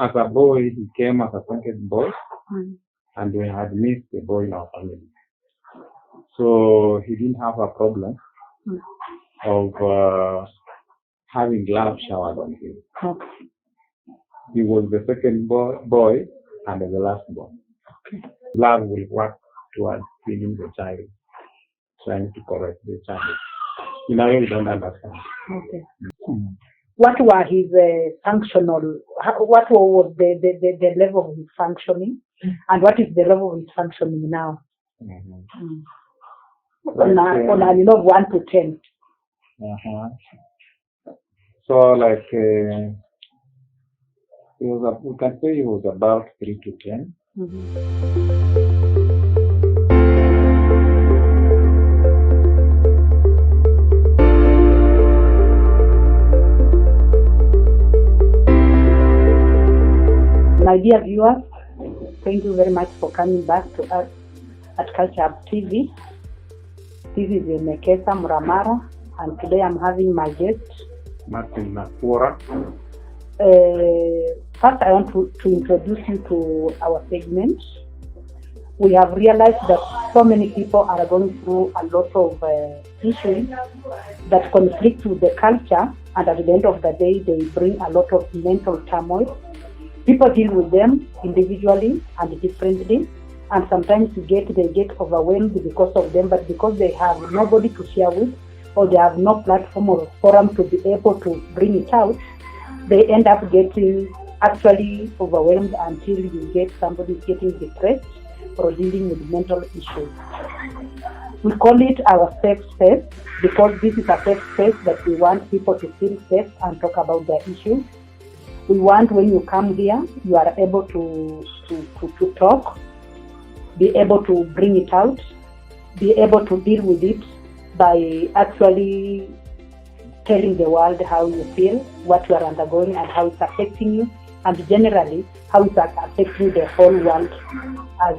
As a boy, he came as a second boy, Mm. and we had missed the boy in our family. So he didn't have a problem Mm. of having love showered on him. Okay. He was the second boy and the last boy. Love will work towards feeding the child, trying to correct the child. You know, you don't understand. Okay. Mm. What were his functional? What was the level of his functioning, and what is the level of his functioning now? Mhm. Mm. Like, On a level of 1 to 10. uh-huh. So like we can say he was about 3 to 10. Mm-hmm. My dear viewers, thank you very much for coming back to us at Culture Hub TV. This is Mekesa Muramara, and today I'm having my guest, Martin Nakura. First, I want to introduce you to our segment. We have realized that so many people are going through a lot of issues that conflict with the culture, and at the end of the day, they bring a lot of mental turmoil. People deal with them individually and differently, and sometimes they get overwhelmed because of them, but because they have nobody to share with, or they have no platform or forum to be able to bring it out, they end up getting actually overwhelmed until you get somebody getting depressed or dealing with mental issues. We call it our safe space because this is a safe space that we want people to feel safe and talk about their issues. We want when you come here, you are able to talk, be able to bring it out, be able to deal with it by actually telling the world how you feel, what you are undergoing, and how it's affecting you, and generally how it's affecting the whole world as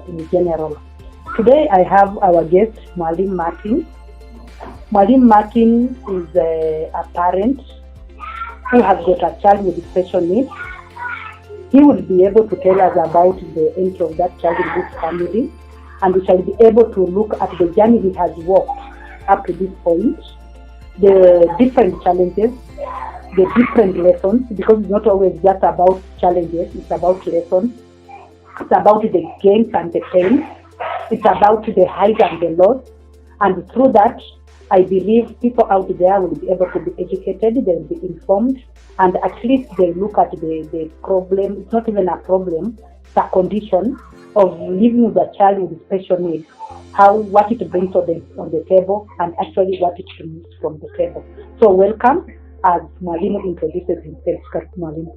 in general. Today I have our guest, Mwalimu Martin. Mwalimu Martin is a parent who has got a child with special needs. He will be able to tell us about the entry of that child in this family, and we shall be able to look at the journey he has walked up to this point, the different challenges, the different lessons, because it's not always just about challenges, it's about lessons, it's about the gains and the pains, it's about the highs and the lows, and through that, I believe people out there will be able to be educated, they will be informed, and at least they look at the problem. It's not even a problem, it's a condition of living with a child with special needs, what it brings on the table, and actually what it removes from the table. So welcome as Mwalimu introduces himself. Mwalimu.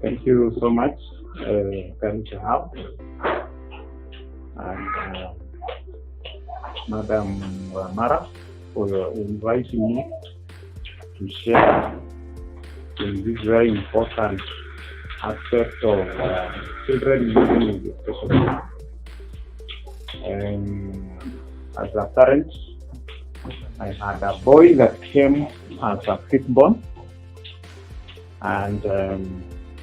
Thank you so much, Culture Hub, and Madam Mara, for inviting me to share in this very important aspect of children living with special needs. As a parent, I had a boy that came as a fifth-born, and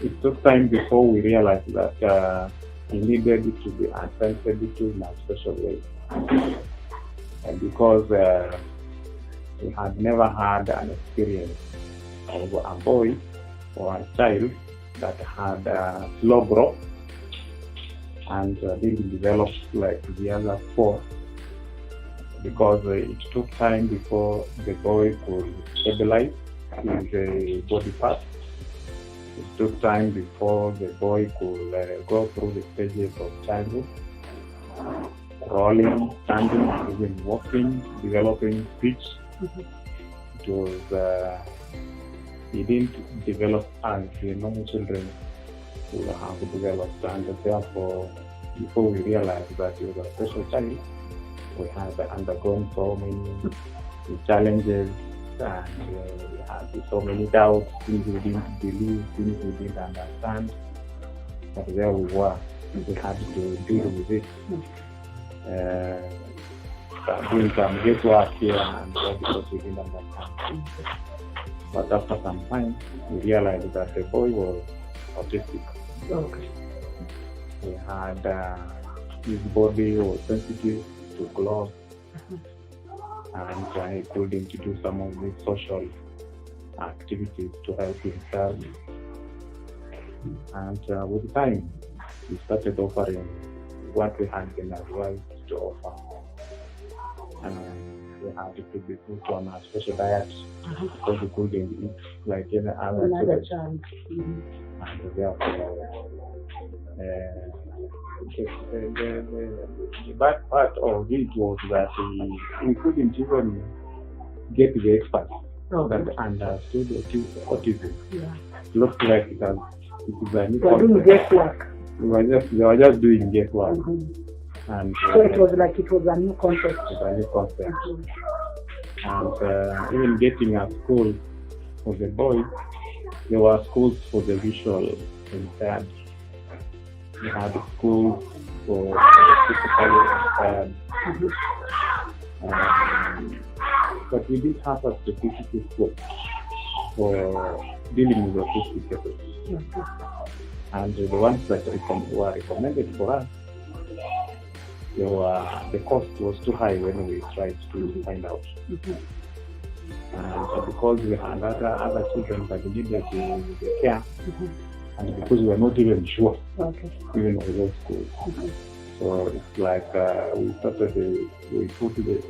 it took time before we realized that he needed to be attended to in a special way. And because we had never had an experience of a boy or a child that had slow growth and didn't develop like the other four, because it took time before the boy could stabilize his body parts. It took time before the boy could go through the stages of childhood, crawling, standing, even walking, developing speech. It was he didn't develop as the normal children would have developed, and therefore, before we realized that he was a special child, we had undergone so many challenges, and we had so many doubts, things we didn't believe, things we didn't understand. But there we were. We had to deal with it. Doing some guesswork here and there because we didn't understand. But after some time, we realized that the boy was autistic. Okay. He had his body was sensitive to gloves, and he couldn't do some of these social activities to help himself. And with time, we started offering what we had been advised to offer. And we had to be put on a special diet because we couldn't eat like any other Another children. child. And therefore, the bad part of it was that we couldn't even get the experts Okay. that understood autism. Yeah. Looked like it is a new You are doing concept. guesswork. They were just doing guesswork. And So it was like it was a new concept. it's a new concept. Mhm. And even getting a school for the boy, there were schools for the visual impaired. We had schools for the physically impaired. But we didn't have a specific school for dealing with autistic cases. And the ones that were recommended for us, the cost was too high when we tried to find out. And because we had other children that needed the care, and because we were not even sure, Okay. even with those schools. So it's like we put the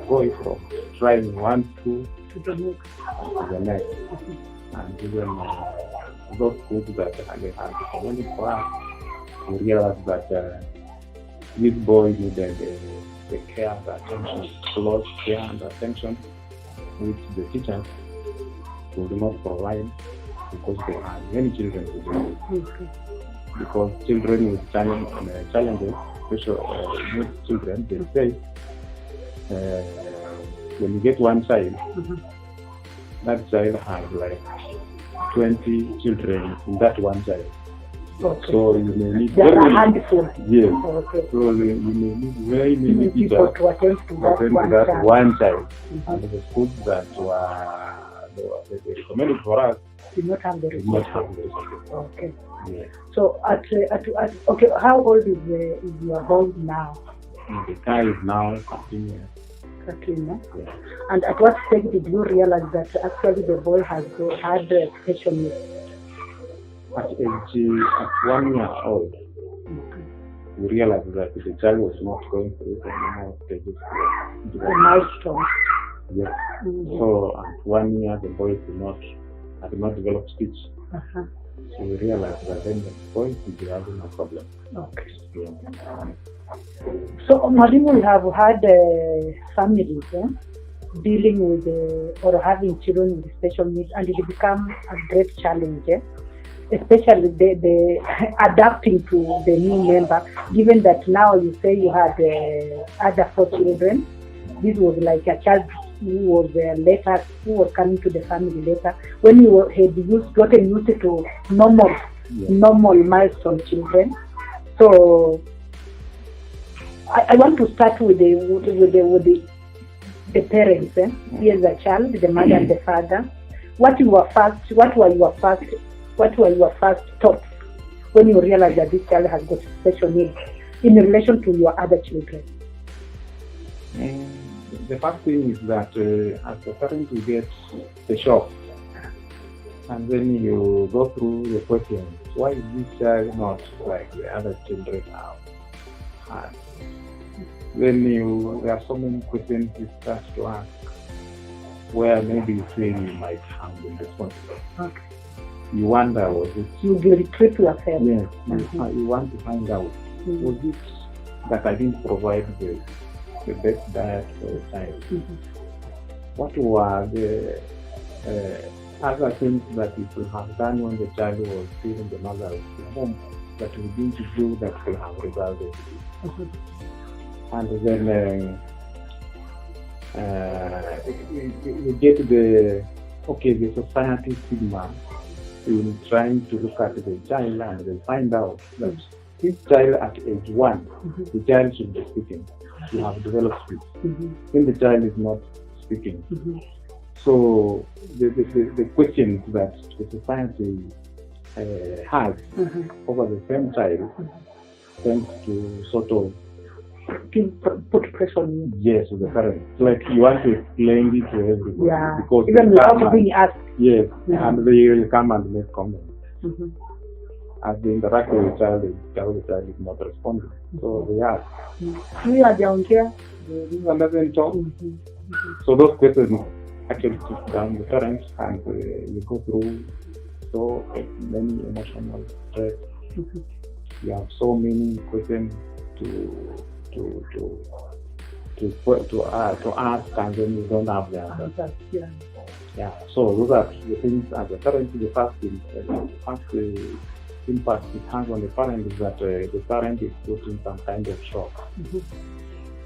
boy from trying one school To the next. to the next. And even those schools that they had recommended for us, we realized that this boy needed the care, the attention, close care and attention, which the teachers could not provide because they had many children to deal with. Okay. Because children with challenges, special needs children, they say when you get one child, that child has like 20 children in that one child. Okay. So you may need Just a very handful. yes. Okay. So you may need very many Many people teachers to attend to to that attend to one that child. one child. Mhm. And the schools that they recommended for us Did not have the did not resources. have the resources. Okay. Yes. So okay, how old is your boy now? And the guy is now 13 years. 13, no? Yeah. And at what stage did you realize that actually the boy had special needs? At 1 year old, we realized that the child was not going through the normal stages. The milestone. Yes. Mhm. So at 1 year, the boy had not developed speech. Uh-huh. So we realized that then the boy is having a problem. Okay. Yeah. So, Mwalimu, we have had families dealing with or having children with special needs, and it becomes a great challenge, especially the adapting to the new member. Given that now you say you had other 4 children, this was like a child who was later, who was coming to the family later. When you had gotten used to normal milestone children, so. I want to start with the parents. Here's a child, the mother and the father. What were your first thoughts when you realized that this child has got special needs in relation to your other children? The first thing is that as a parent you get the shock, and then you go through the questions. Why is this child not like the other children have had? Then there are so many questions you start to ask where maybe you feel you might have been responsible. Okay. You wonder, was it? You will trip yourself. Yes, you want to find out, was it that I didn't provide the best diet for the child? What were the other things that you could have done when the child was still in the mother's home that we didn't do that could have resulted? And then you get the society stigma in trying to look at the child, and they find out that this child at age 1, the child should be speaking. You have developed speech. When the child is not speaking, So the questions that the society has over the same child tends to sort of put pressure on you. yes, to the parents. Like you want to explain it to everybody. Yeah. Because Even without being asked. yes, and they will come and make comments. As they interact with the child is not responding. So they ask. You are down here. This one doesn't talk. So those questions actually sit down the parents and you go through so many emotional stress. You have so many questions to ask, and then you don't have the answer. Yeah. So those are the things as a parent. The first impact it has on the parent is that the parent is put in some kind of shock.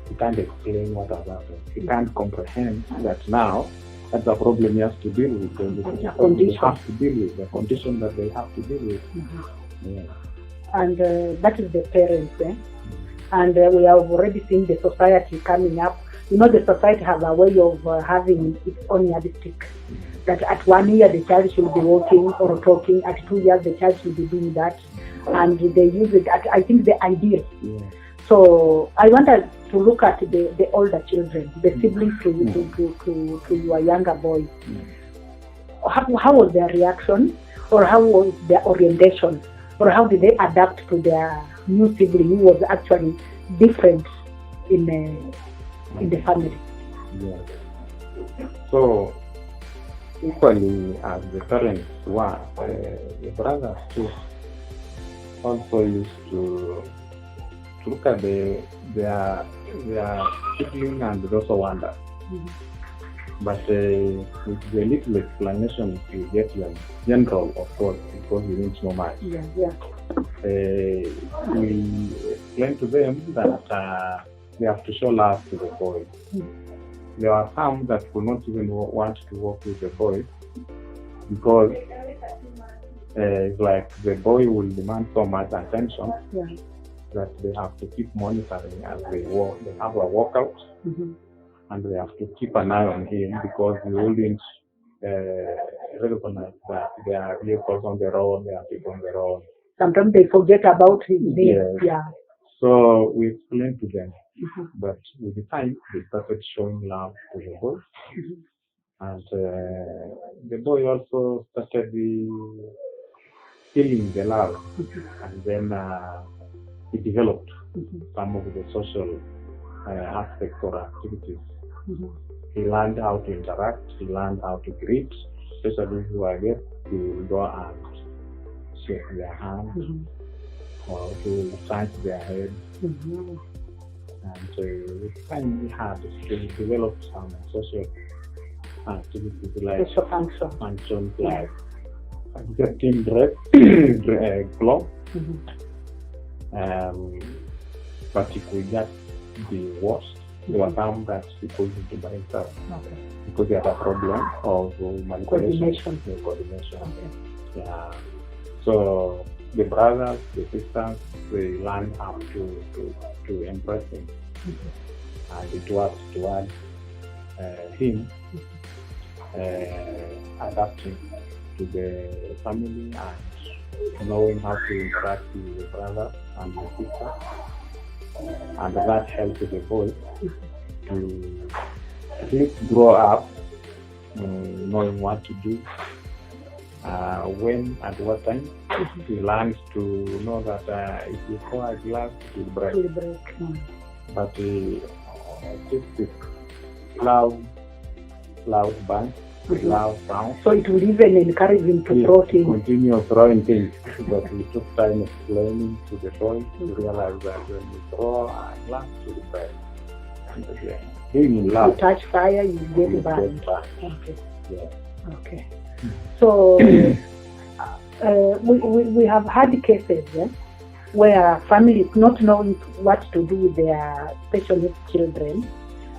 He can't explain what has happened. He can't comprehend that now that's a problem he has to deal with. They have to deal with the condition that they have to deal with. Yeah. And that is the parents. And we have already seen the society coming up. You know, the society has a way of having its own yardstick. That at 1 year the child should be walking or talking. At 2 years the child should be doing that. And they use it at, I think, the ideal. Yeah. So I wanted to look at the older children, the siblings to your younger boys. How was their reaction, or how was their orientation, or how did they adapt to their new sibling who was actually different in the family? Yeah. So equally as the parents were, the brothers too also used to look at their sibling and they also wonder. But with the little explanation you get them, general of course, because you didn't know much. We explain to them that they have to show love to the boy. There are some that will not even want to work with the boy because it's like the boy will demand so much attention that they have to keep monitoring as they walk. They have a workout and they have to keep an eye on him because they wouldn't recognize that there are vehicles on the road, there are people on the road. Sometimes they forget about his name. Yes. So we explained to them, but with the time they started showing love to the boy, and the boy also started feeling the love, and then he developed some of the social aspects or activities. He learned how to interact, he learned how to greet, especially who I guess to go and shake their hand or to touch their head. And with time we had to develop some social activities like functions like getting dressed, clothes. But if we got the worst, there were some that people need to buy themselves because they had a problem of manipulation, coordination. Yeah. So the brothers, the sisters, they learn how to impress him, and it was toward him adapting to the family and knowing how to interact with the brother and the sister, and that helped the boy to at least grow up knowing what to do, when, at what time. He learns to know that if you pour a glass, it will break. But this loud bang, loud sound. So it will even encourage him to throw things. Continue throwing things. But we took time explaining to the boy to realize that when you throw a glass, it will break. And being loud. You touch fire, you get burned. Okay. Yeah. Okay. So we have had cases where families not knowing what to do with their special needs children,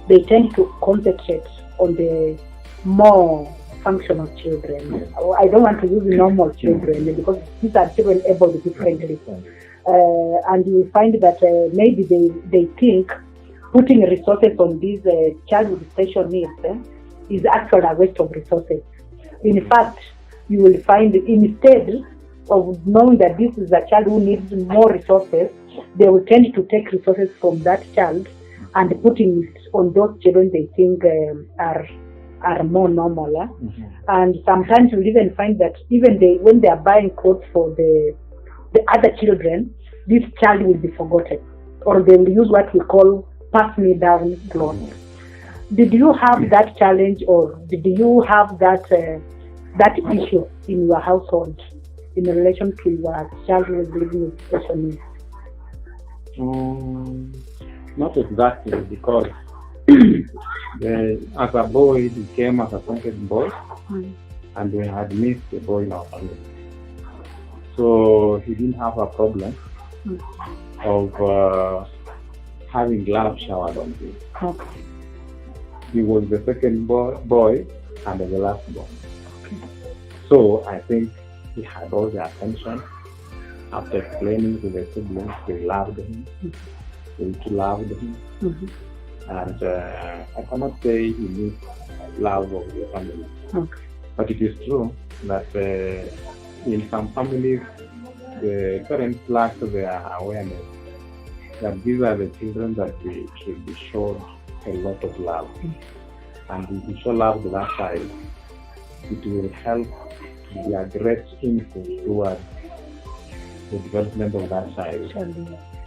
they tend to concentrate on the more functional children. I don't want to use normal children because these are children able differently. And you find that maybe they think putting resources on these child with special needs is actually a waste of resources. In fact, you will find instead of knowing that this is a child who needs more resources, they will tend to take resources from that child and putting it on those children they think are more normal. And sometimes you'll even find that even when they are buying clothes for the other children, this child will be forgotten, or they will use what we call pass me down clothes. Did you have that challenge, or did you have that issue in your household in relation to your child who is living with special needs? Not exactly, because as a boy, he came as a second boy, and we had missed a boy in our family. So he didn't have a problem of having love showered on him. Okay. He was the second boy and the last boy. So I think he had all the attention. After explaining to the siblings, they loved him. They loved him. And I cannot say he needs love of the family. But it is true that in some families, the parents lack their awareness that these are the children that we should be shown a lot of love. And if we show love to that child, it will help be a great influence towards the development of that child.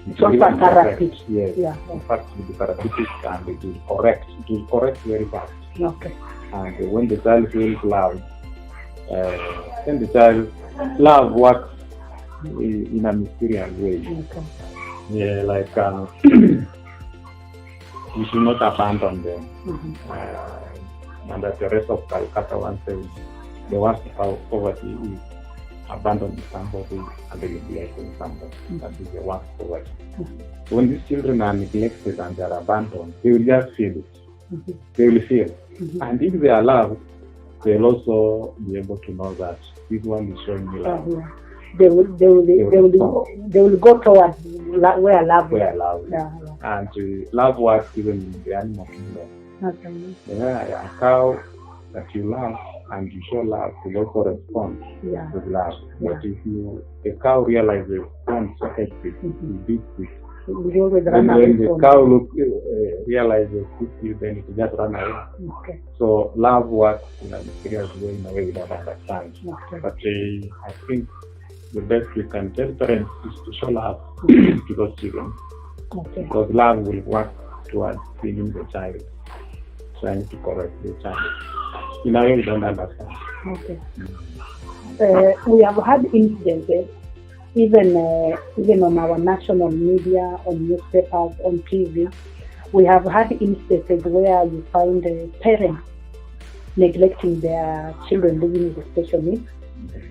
It's also a therapy. Yes. Yeah. In fact, it will be therapeutic and it will correct. It will correct very fast. Okay. And when the child feels loved, then the child love works in a mysterious way. Okay. Yeah, like we should not abandon them. And as the rest of Calcutta once says, the worst of poverty is abandoning somebody and neglecting somebody. That is the worst poverty. So when these children are neglected and they are abandoned, they will just feel it. They will feel. And if they are loved, they will also be able to know that this one is showing me love. They will go towards where love is. Yeah. And love works even in the animal kingdom. Yeah, a cow that you love and you show love will also respond with love. But if the cow realizes one second it beats it. And when the cow realizes you, then it will just run away. So love works in a mysterious way, in a way we don't understand. But I think the best we can tell parents is to show love to those children. Because love will work towards healing the child, trying to correct the child. In a way we don't understand. We have had incidents, even on our national media, on newspapers, on TV. We have had instances where you find parents neglecting their children living with special needs.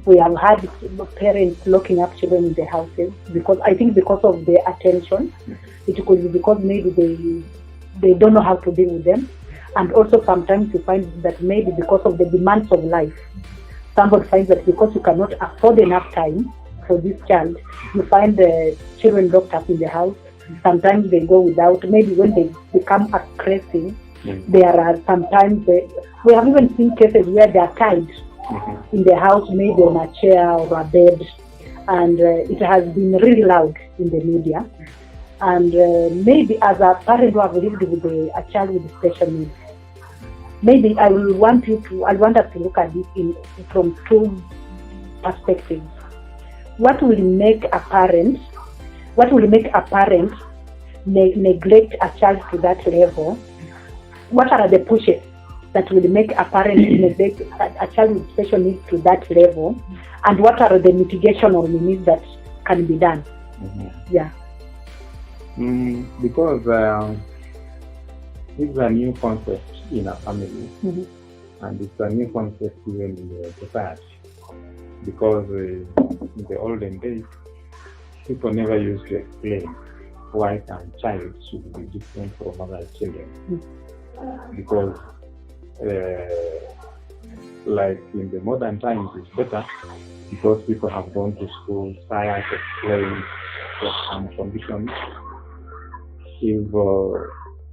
We have had parents locking up children in their houses because of their attention. It could be because maybe they don't know how to deal with them. And also sometimes you find that maybe because of the demands of life, somebody finds that because you cannot afford enough time for this child, you find the children locked up in the house. Sometimes they go without. Maybe when they become aggressive, there are sometimes we have even seen cases where they are tied in the house, maybe on a chair or a bed, and it has been really loud in the media. And maybe as a parent who have lived with a child with special needs, maybe I want us to look at this from two perspectives. What will make a parent neglect a child to that level? What are the pushes that will make a parent neglect a child with special needs to that level? And what are the mitigation or means that can be done? Yeah. Because it's a new concept in a family, and it's a new concept even in the society. Because in the olden days, people never used to explain why a child should be different from other children. Because, like in the modern times, it's better because people have gone to school, science explains some conditions. If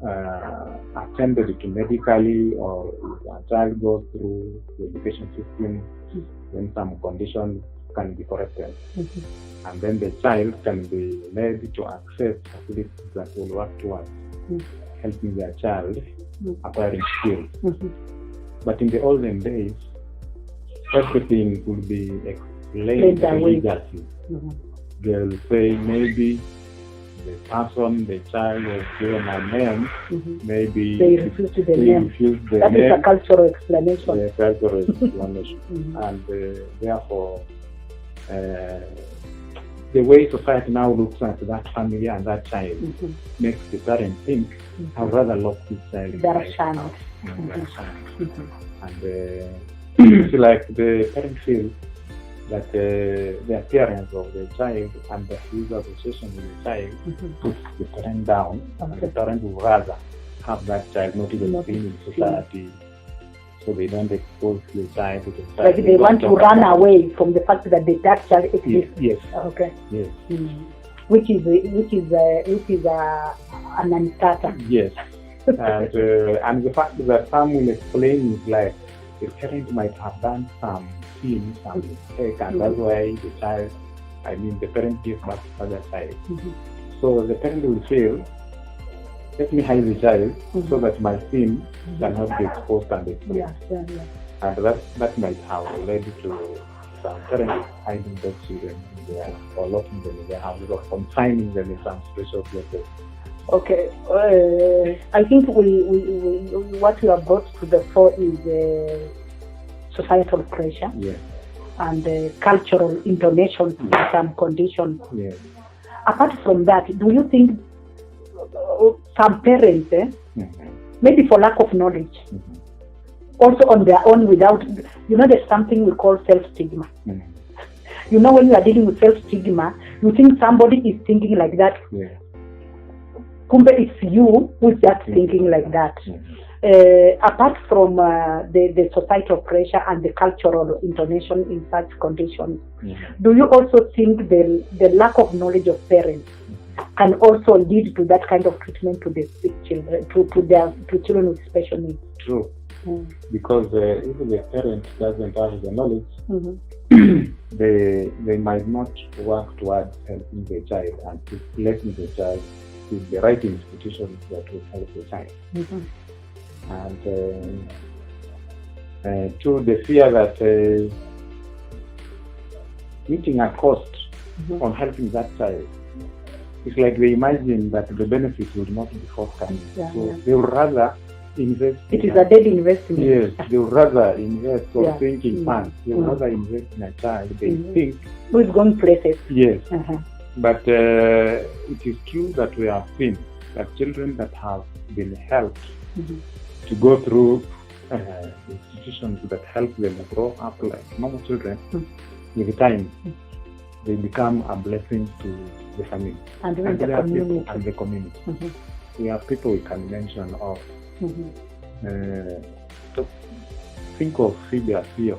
attended to medically, or if a child goes through the education system, then some conditions can be corrected. And then the child can be led to access facilities that will work towards helping their child acquiring skills. But in the olden days, everything could be explained religiously. They'll say maybe the person, the child was given a name, maybe they refused the name. That name. Is a cultural explanation. The cultural explanation. And therefore, the way society now looks at that family and that child makes the parent think, I'd rather lock this child. And it's like the parent feels that the appearance of the child and his association with the child puts the parent down, and the parent would rather have that child not even seen in society, so they don't expose the child to the society. Like they want to run away from the fact that that child exists. Yes. Okay. Yes. Which is a non-starter. Yes. And the fact that some will explain is like the parent might have done some sin, some mistake, and that's why the child, the parent gives back to the child. So the parent will feel, let me hide the child so that my sin cannot be exposed and exposed. And that might have led to some parents hiding their children in their, or locking them in their houses, or confining them in some special places. Okay, I think what we have brought to the fore is societal pressure and cultural intonations in some conditions. Apart from that, do you think some parents, maybe for lack of knowledge, also on their own without, there's something we call self-stigma. When you are dealing with self-stigma, you think somebody is thinking like that. Kumbe, it's you who is just thinking like that. Apart from the societal pressure and the cultural intonation in such conditions, do you also think the lack of knowledge of parents can also lead to that kind of treatment to the children, to children with special needs? True. Because if the parent doesn't have the knowledge, they might not work towards helping the child and letting the child in the right institutions that will help the child. And to the fear that meeting a cost on helping that child, it's like they imagine that the benefit will not be forthcoming. So they would rather invest. It is a dead investment. Yes, they would rather invest for thinking funds. They would rather invest in a child they think who is going places. Yes. But it is true that we have seen that children that have been helped to go through institutions that help them grow up like normal children, with time they become a blessing to the family and the community. We have people we can mention of. Think of Phoebe Asio.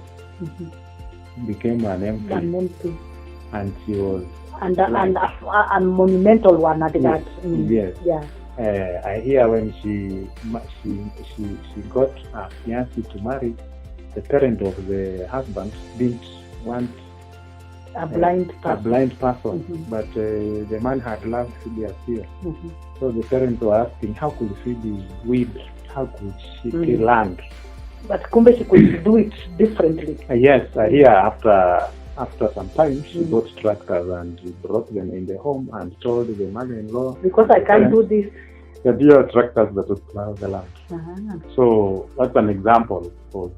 Became an MP. And she was a monumental one at that. Yes. I hear when she got a fiancé to marry, the parent of the husband didn't want a blind person, but the man had loved Phoebe Asio. So the parents were asking, how could Phoebe weed? How could she till land? But Kumbe, she could do it differently. Yes, I hear after some time, she bought tractors and brought them in the home and told the mother-in-law, because I can't do this. The dear tractors that would plow the land. So that's an example of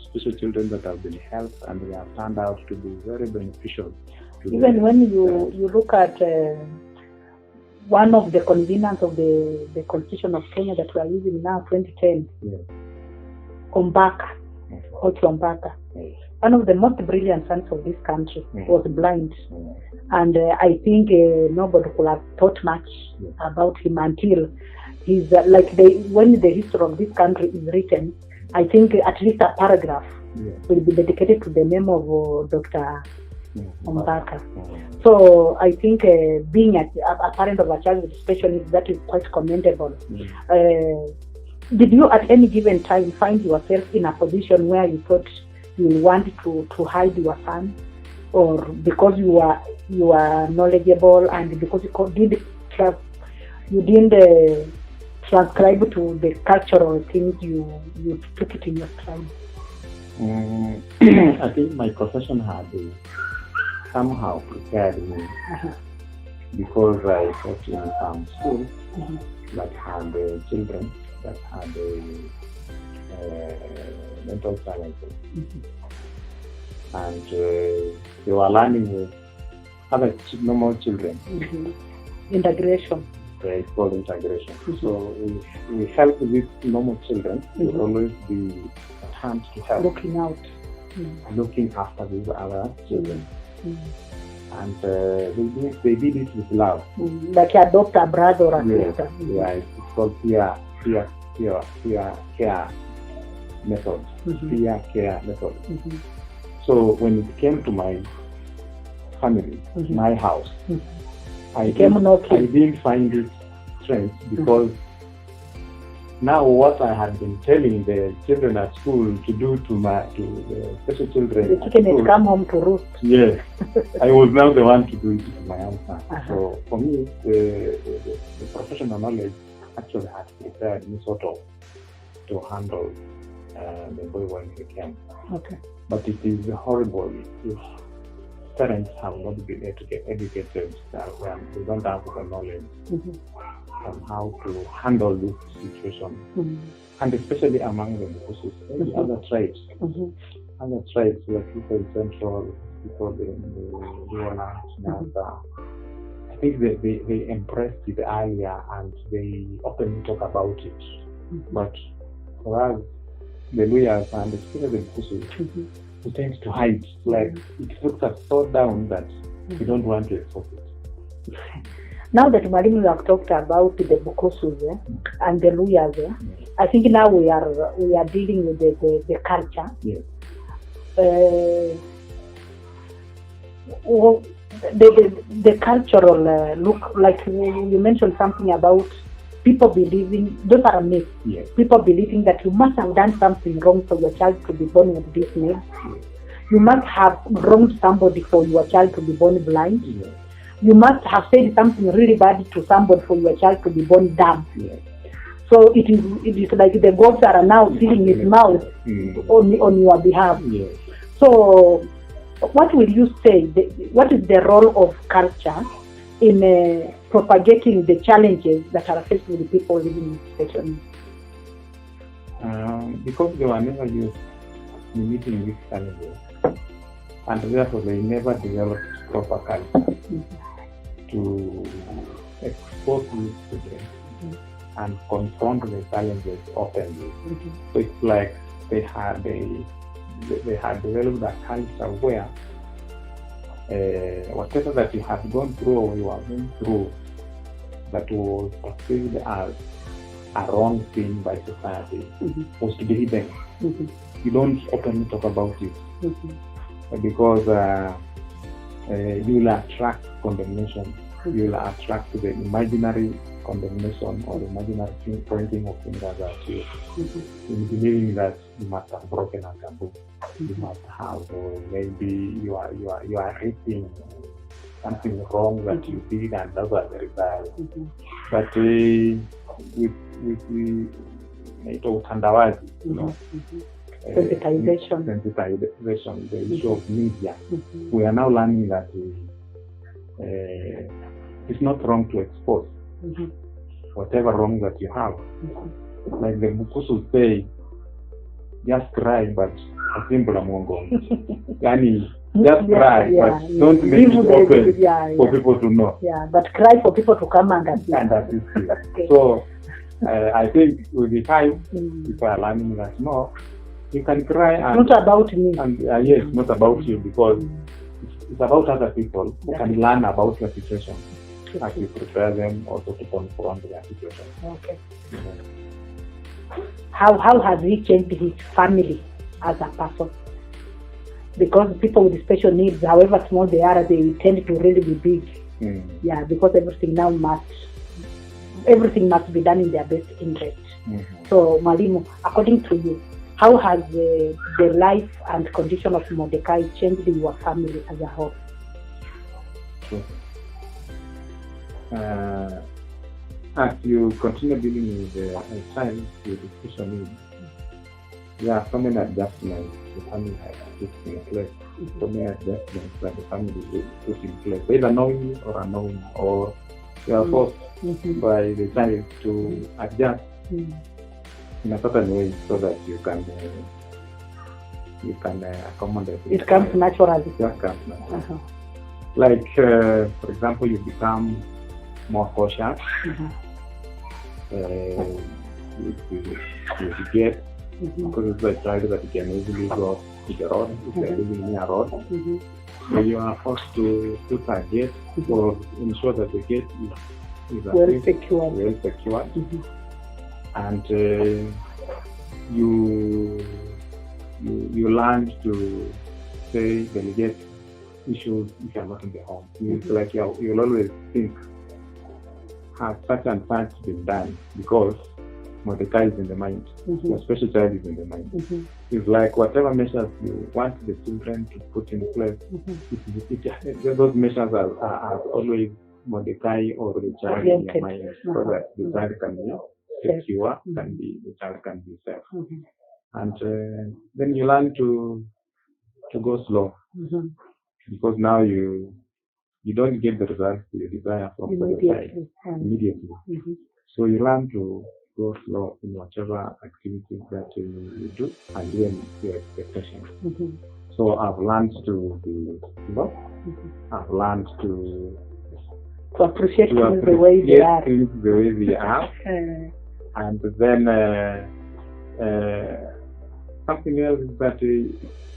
special children that have been helped and they have turned out to be very beneficial. Even when you look at one of the conveners of the Constitution of Kenya that we are using now, 2010, Ombaka, Ombaka. One of the most brilliant sons of this country was blind, and I think nobody could have thought much about him until he's when the history of this country is written. I think at least a paragraph will be dedicated to the name of Dr. Mbaka. So I think being a parent of a child with special needs, that is quite commendable. Did you at any given time find yourself in a position where you thought you want to hide your son, or because you are knowledgeable and because you didn't transcribe to the cultural things, you took it in your stride? I think my profession had somehow prepared me because I taught in some schools that had children that had mental challenges, and they were learning with other normal children. Integration. It's called integration. So we help these normal children. We will always be at hand to help. Looking after these other children. And they did it with love. Like you adopt a brother or a sister. Yeah, it's called peer care method. Peer care method. So when it came to my family, my house, I didn't find it strange because now what I had been telling the children at school to do to the special children, the chicken come home to roost. Yes, I was now the one to do it to my own son. So for me, the professional knowledge actually had prepared me sort of to handle the boy when he came. Okay. But it is horrible if parents have not been educated when they don't have the knowledge on how to handle this situation, and especially among the Mbukusus, other tribes, like people in Central, people in the Luolands, I think they embraced it earlier and they openly talk about it. But for us, the Luyas and especially the Mbukusus, we tend to hide. Like it looks us so down that we don't want to expose it. Now that Mwalimu, you have talked about the Mbukusus and the Luyas, I think now we are dealing with the culture. Yes. The cultural look, like you mentioned something about people believing, those are myths. Yes. People believing that you must have done something wrong for your child to be born with this name. Yes. You must have wronged somebody for your child to be born blind. Yes. You must have said something really bad to somebody for your child to be born dumb. Yes. So it is like the gods are now filling his mouth on your behalf. Yes. So what will you say, what is the role of culture in propagating the challenges that are faced with the people living in special needs? Because they were never used in meeting these challenges, and therefore they never developed proper culture to expose these children and confront the challenges openly. So it's like they had developed a culture where whatever that you have gone through or you are going through that was perceived as a wrong thing by society was to be hidden. You don't openly talk about it because you will attract condemnation. You will attract the imaginary condemnation or imaginary pointing of fingers at you, in believing that you must have broken a taboo. You must have, or maybe you are reaping something wrong that you did, and that's what the result. But with utandawazi, sensitization, the issue of media, we are now learning that it's not wrong to expose whatever wrong that you have. Like the Mbukusus say, just cry, but asimbula mwongo. Yani, just cry, but don't make it open for people to know. Yeah, but cry for people to come and assist. Okay. So, I think with the time, people are learning that no, you can cry. And, not about me. And yes, not about you, because it's about other people who can learn about your situation as you prepare them also to confront their situation. Okay. How has he changed his family as a person? because people with special needs, however small they are, they tend to really be big. Yeah, because everything must be done in their best interest. So, Mwalimu, according to you, how has the life and condition of Mordecai changed your family as a whole? Sure. As you continue dealing with a child with special needs, there are so many adjustments the family has put in place. So many adjustments that the family put in place, either knowingly or unknowingly, or they are forced by the child to adjust in a certain way so that you can accommodate. It comes naturally. It just comes naturally. Like, for example, you become more cautious. You get, because it's a child that you can easily go to the road, if you're living near a road. So you are forced to put a gate or ensure that the gate is well secured. And you learn to say, delegate issues if you are not in the home. It's like you'll always think, has such and such been done? Because Mordecai is in the mind, your special child is in the mind. It's like whatever measures you want the children to put in place, those measures are always Mordecai or the child in your mind, so that the child can be secure, the child can be safe. And then you learn to go slow, because now you don't get the results you desire from the child immediately. So you learn to go slow in whatever activities that you do and then your expectations. So I've learned to be slow. I've learned to appreciate things the way they are. And then something else is that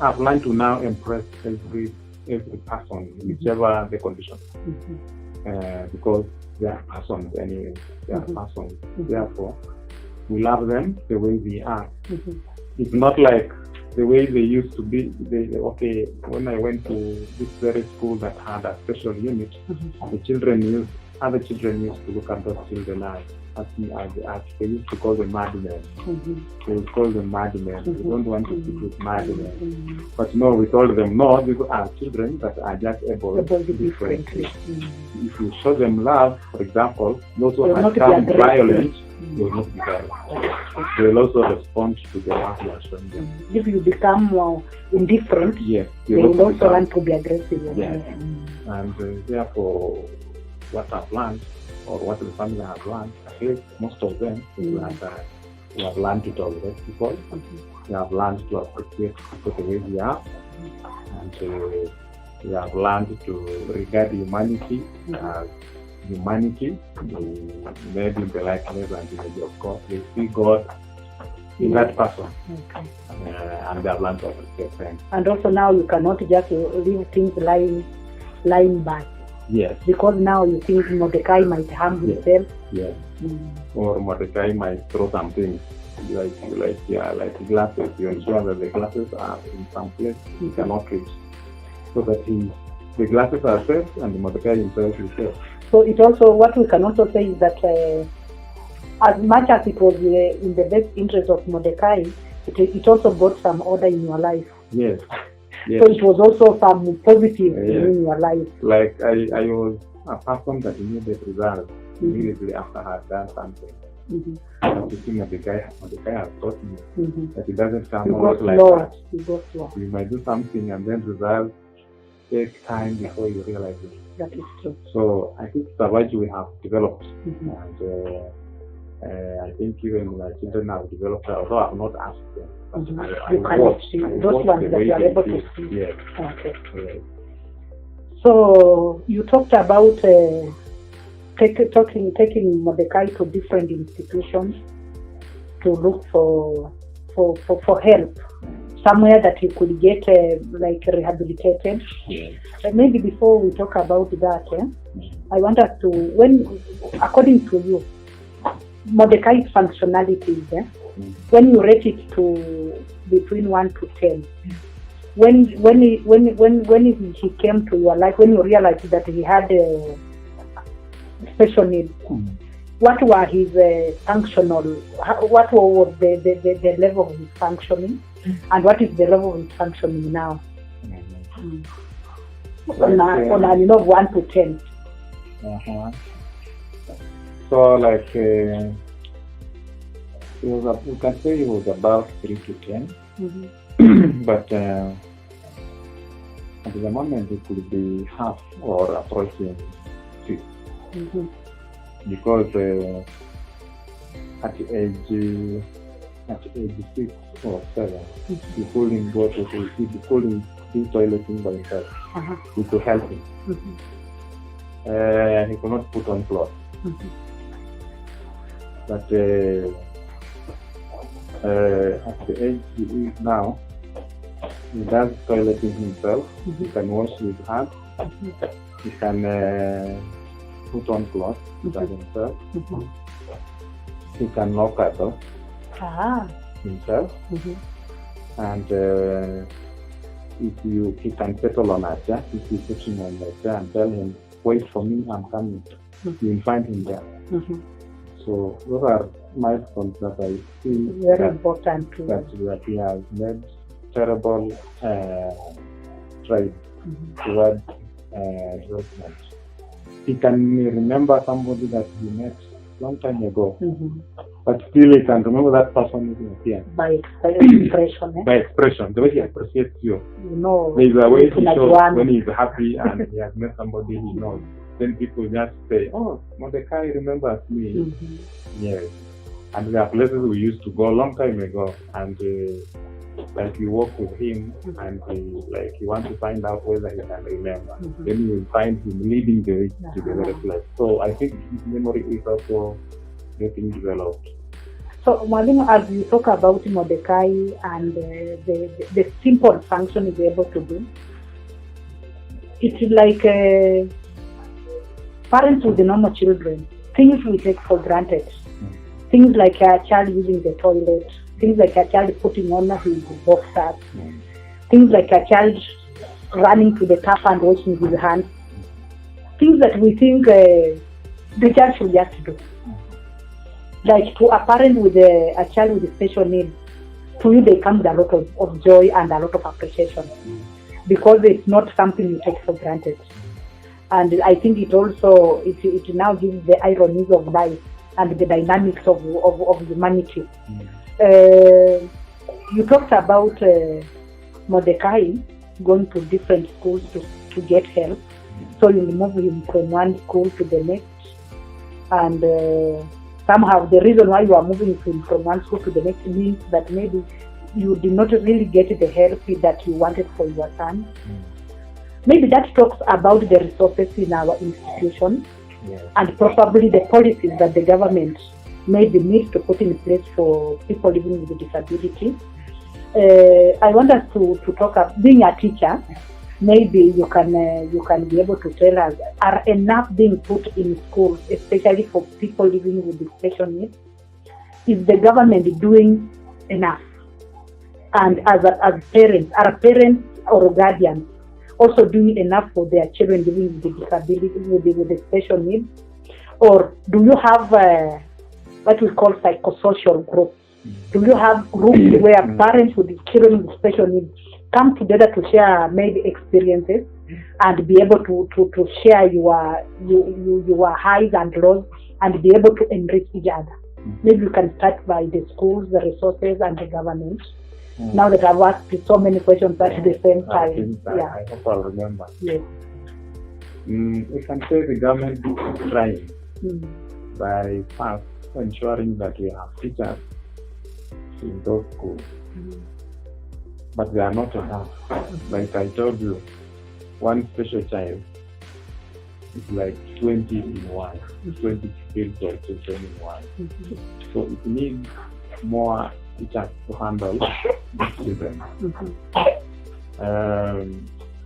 I've learned to now embrace every person, whichever the condition. Because they are persons anyway. They are persons. Therefore, we love them the way they are. It's not like the way they used to be. When I went to this very school that had a special unit, other children used to look at those children as they used to call them madmen. They would call them madmen. We don't want to speak with madmen. But no, we told them, no, these are children that are just able differently. If you show them love, for example, those who have become violent, they will not be violent. They will also respond to the love you are showing them. If you become more indifferent, yes, they will also learn to be aggressive. Yes. And therefore, what I've learned, or what the family has learned, at least most of them, is that we have learned to tolerate people, we have learned to appreciate people the way they are, and we have learned to regard humanity as humanity, made in the likeness and image of God. They see God in that person, and they have learned to appreciate them. And also now you cannot just leave things lying by. Yes. Because now you think Mordecai might harm himself. Yes. Or Mordecai might throw something like glasses. You ensure that the glasses are in some place he cannot reach, so that the glasses are safe and Mordecai himself is safe. So it also, what we can also say is that as much as it was in the best interest of Mordecai, it also brought some order in your life. Yes. Yes. So it was also some positive in your life. Like I was a person that knew the results immediately after I had done something. And you see Mordecai has taught me that it doesn't come out like that. You might do something and then results take time before you realize it. That is true. So I think it's a virtue we have developed. And I think even my children have developed, although I have not asked them. I watch those ones that you are able to see. Yes. Okay. Yes. So you talked about taking Mordecai to different institutions to look for help, somewhere that he could get rehabilitated. Yes. Maybe before we talk about that, I want us to, according to you, Mordecai's functionalities, when you rate it to between 1 to 10, when he came to your life, when you realized that he had a special needs, what were his functional? What was the level of his functioning, and what is the level of his functioning now? On a 1 to 10. So like we can say he was about 3 to 10, but at the moment it could be half or approaching 6, because at age 6 or 7, you couldn't go to he couldn't do toileting by himself. We could help him. He could not put on clothes. But at the age he is now, he does toileting himself. He can wash his hands. He can put on clothes by himself. He can lock at door himself. And he can settle on a chair. If you put him on the chair and tell him, wait for me, I'm coming, you will find him there. So those are milestones that I feel very important that he has made terrible strides toward development. He can remember somebody that he met long time ago, but still he can remember that person again. By expression. By expression, the way he appreciates you. No, there's a way he shows when he's happy and he has met somebody he knows. Then people just say, oh, Mordecai remembers me. Yes. And there are places we used to go a long time ago, and like you walk with him and like you want to find out whether he can remember. Then you will find him leading the way to the very place. So I think his memory is also getting developed. So Mwalimu, as you talk about Mordecai and the simple function he's able to do, it's like parents with the normal children, things we take for granted. Things like a child using the toilet, things like a child putting on his boxers, things like a child running to the tap and washing his hands, things that we think the child should just do. Like to a parent with a child with special needs, to you they come with a lot of joy and a lot of appreciation, because it's not something you take for granted. And I think it also, it now gives the ironies of life and the dynamics of humanity. You talked about Mordecai going to different schools to get help. So you move him from one school to the next. And somehow the reason why you are moving him from one school to the next means that maybe you did not really get the help that you wanted for your son. Maybe that talks about the resources in our institution. And probably the policies that the government maybe needs to put in place for people living with disability. I want us to talk about being a teacher. Maybe you can be able to tell us, are enough being put in schools, especially for people living with special needs? Is the government doing enough? And as parents, are parents or guardians also doing enough for their children living with disability, with the special needs? Or do you have what we call psychosocial groups? Do you have groups where parents with children with special needs come together to share maybe experiences and be able to share your highs and lows and be able to enrich each other? Maybe you can start by the schools, the resources, and the government. Now that I've asked you so many questions at the same time. I hope I'll remember. Yes. We can say the government is trying by first ensuring that we have teachers in those schools. But they are not enough. Like I told you, one special child is like 20 in one, 20 skills or children in one. So it needs more teachers to handle the children.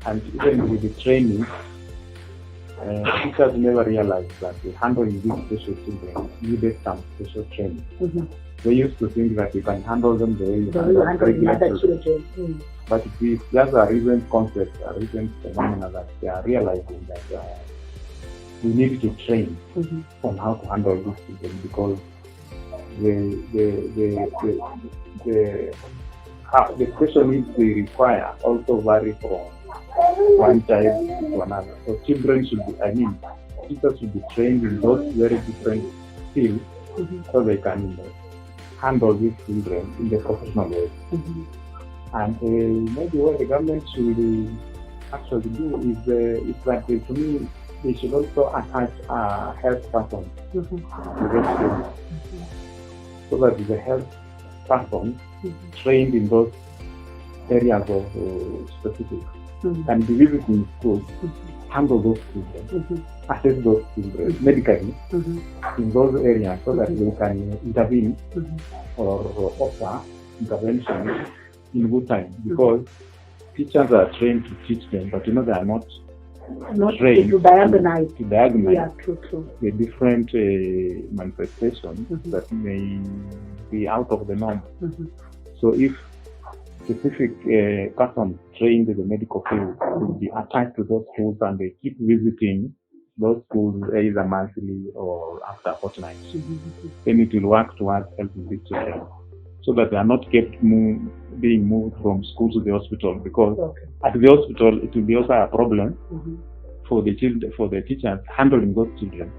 And even with the training, teachers never realized that handling these special children needed some special training. they used to think that you can handle them the way you The handle handle pregnant other children. children. But it is just a recent concept, a recent phenomena that they are realizing that we need to train on how to handle these children, because the special needs they require also vary from one child to another. So children should be, teachers should be trained in those very different fields so they can handle these children in the professional way. And maybe what the government should actually do is that to me, they should also attach a health person to those children, so that the health person trained in those areas of specific can be visiting schools, handle those children, assess those children medically in those areas, so that they can intervene or offer intervention in good time. Because teachers are trained to teach them, but they are not trained to diagnose. To diagnose Yeah, true. the different manifestations that may be out of the norm. So if specific person trained in the medical field will be attached to those schools, and they keep visiting those schools either monthly or after fortnight, then it will work towards helping these children, so that they are not kept being moved from school to the hospital, because at the hospital it will be also a problem for the children, for the teachers handling those children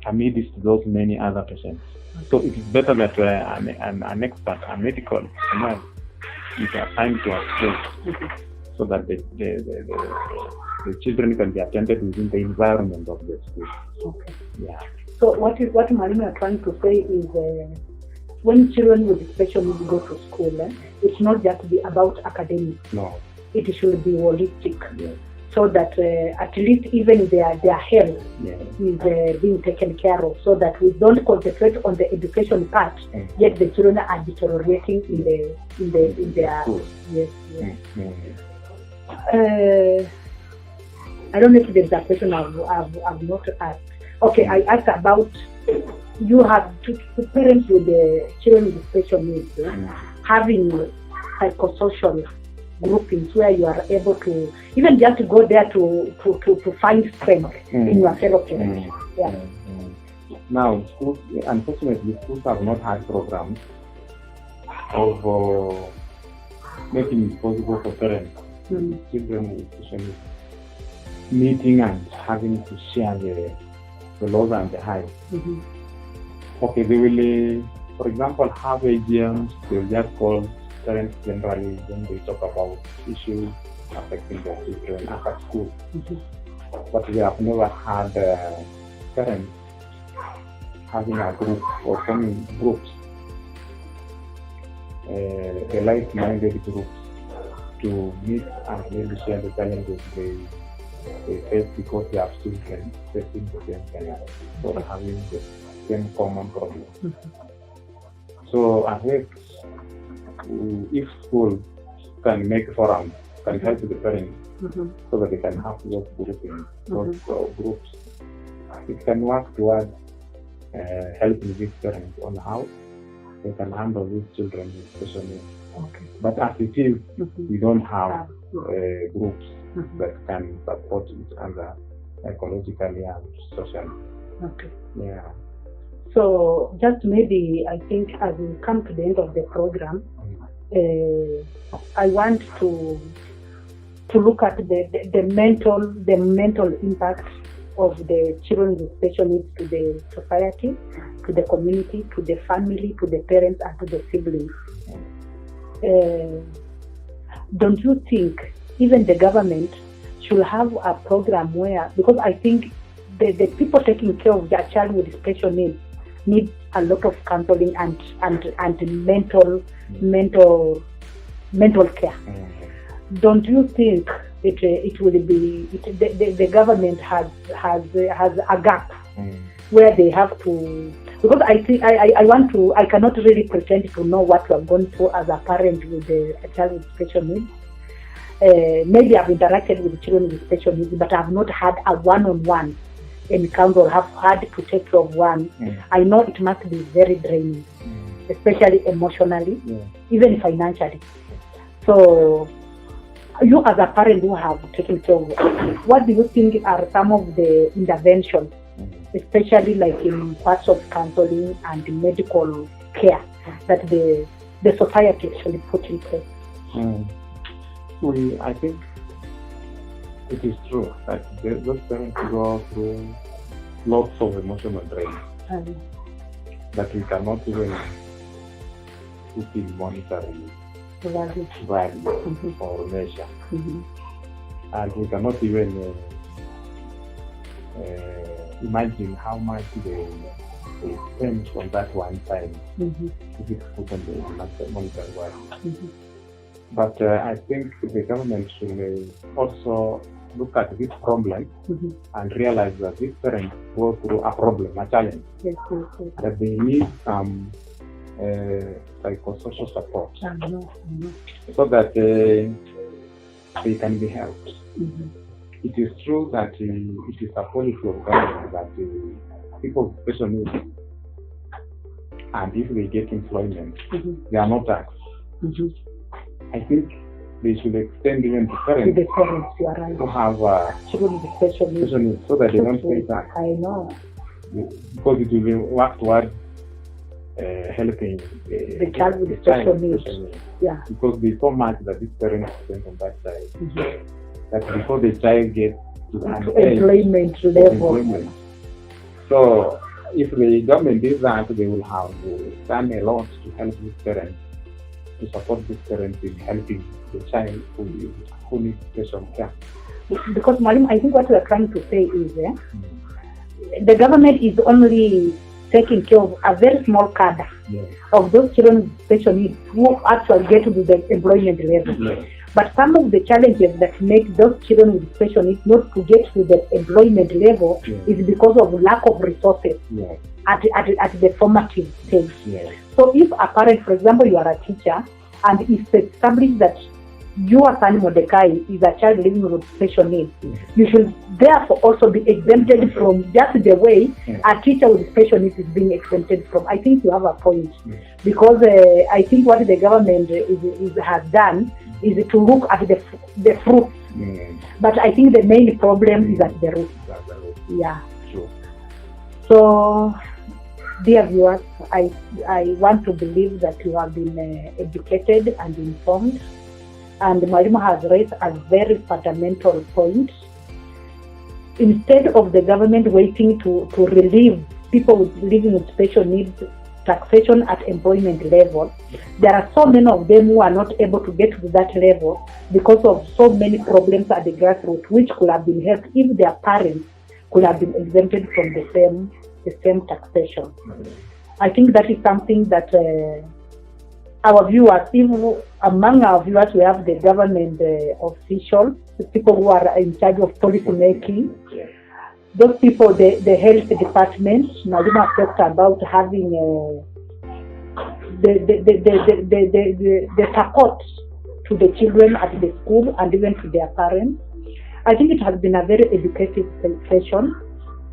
amidst those many other patients. So it is better that an expert, a medical nurse, is assigned to assist, so that the children can be attended within the environment of the school. Yeah. So what Marina are trying to say is, when children with special needs go to school, it's not just be about academics. No. It should be holistic. Yes. So that at least even their health is being taken care of, so that we don't concentrate on the education part, yet the children are deteriorating in their school. Yes. I don't know if there's a question I've not asked. Okay, I asked about, you have to parents with the children with special needs having psychosocial groupings where you are able to even just go there to find strength in your fellow parents. Now, schools, unfortunately, schools have not had programs of making it possible for parents, children with special needs, meeting and having to share the lows and the highs. Okay, they will, for example, have AGMs. They will just call parents generally when they talk about issues affecting their children after school. But we have never had parents having a group or forming groups, the like-minded groups, to meet and maybe share the challenges they face, because they have children facing the same challenges or having the same common problem. So I think if school can make forums, can help the parents so that they can have those grouping, those groups, it can work towards helping these parents on how they can handle these children with special needs. But as it is, we don't have groups that can support each other psychologically and socially. Yeah. So just maybe, I think as we come to the end of the program, I want to look at the mental impact of the children with special needs to the society, to the community, to the family, to the parents, and to the siblings. Don't you think even the government should have a program where, because I think the people taking care of their child with special needs need a lot of counseling and mental care. Don't you think it will be the government has a gap where they have to, because I think I cannot really pretend to know what we are going through as a parent with a child with special needs. Maybe I've interacted with children with special needs, but I've not had a one-on-one encountered or have had to take care of one, I know it must be very draining, especially emotionally, even financially. So, you as a parent who have taken care of, what do you think are some of the interventions, especially like in parts of counseling and medical care, that the society actually put in place? I think it is true that those parents go through lots of emotional drain that we cannot even put in monetary value or measure. And we cannot even imagine how much they spend on that one time if it's put on the monetary value. But I think the government should also look at this problem and realize that these parents go through a problem, a challenge, that they need some psychosocial support so that they can be helped. It is true that it is a policy of government that people with special needs, and if they get employment, they are not taxed. I think they should extend even to parents, you are right, who have children with special needs, so that they don't pay tax. I know. Because it will work towards helping the child with special needs. Yeah. Because there's so much that this parent spends on that child, that before the child gets to the employment level. So if the government did that, they will have done a lot to help these parents, to support these parents in helping the child who needs special care. Because, Malim, I think what we are trying to say is the government is only taking care of a very small cadre of those children with special needs who actually get to the employment level. But some of the challenges that make those children with special needs not to get to the employment level is because of lack of resources at the formative stage. So if a parent, for example, you are a teacher, and it's established that your son Mordecai is a child living with special needs, you should therefore also be exempted from just the way a teacher with special needs is being exempted from. I think you have a point, because I think what the government has done is to look at the fruits, but I think the main problem is at the root. Yeah. Sure. So, dear viewers, I want to believe that you have been educated and informed. And Mwalimu has raised a very fundamental point. Instead of the government waiting to relieve people living with special needs taxation at employment level, there are so many of them who are not able to get to that level because of so many problems at the grassroots, which could have been helped if their parents could have been exempted from the same taxation. I think that is something that our viewers, even among our viewers, we have the government officials, the people who are in charge of policy making. Those people, the health department, Mwalimu has talked about having the support to the children at the school and even to their parents. I think it has been a very educative session.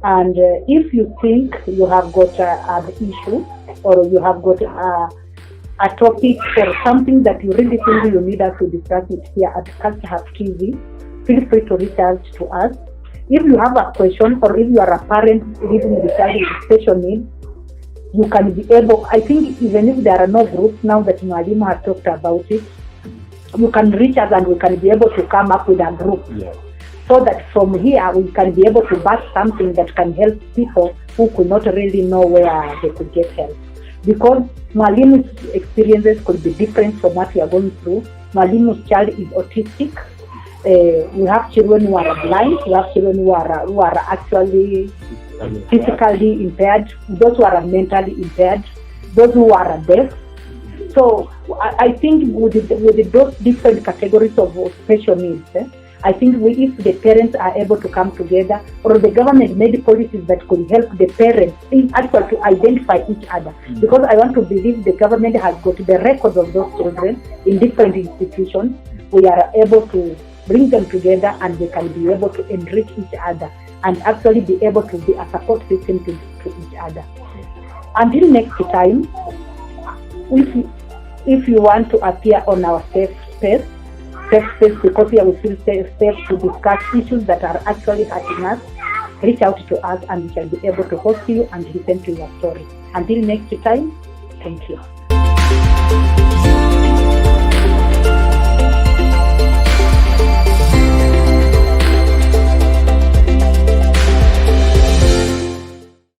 And if you think you have got an issue, or you have got a topic or something that you really think you need us to discuss it here at Culture Hub TV, feel free to reach out to us. If you have a question, or if you are a parent living with a child with special needs, you can be able, I think even if there are no groups now that Mwalimu has talked about it, you can reach us and we can be able to come up with a group. So that from here we can be able to back something that can help people who could not really know where they could get help. Because Mwalimu's experiences could be different from what we are going through. Mwalimu's child is autistic. We have children who are blind. We have children who are actually physically impaired. Those who are mentally impaired. Those who are deaf. So I think with those different categories of special needs, I think if the parents are able to come together, or the government made policies that could help the parents actually to identify each other. Because I want to believe the government has got the records of those children in different institutions. We are able to bring them together and they can be able to enrich each other. and actually be able to be a support system to each other. Until next time, if you want to appear on our safe space, because here we feel safe to discuss issues that are actually hurting us, reach out to us and we shall be able to host you and listen to your story. Until next time, thank you.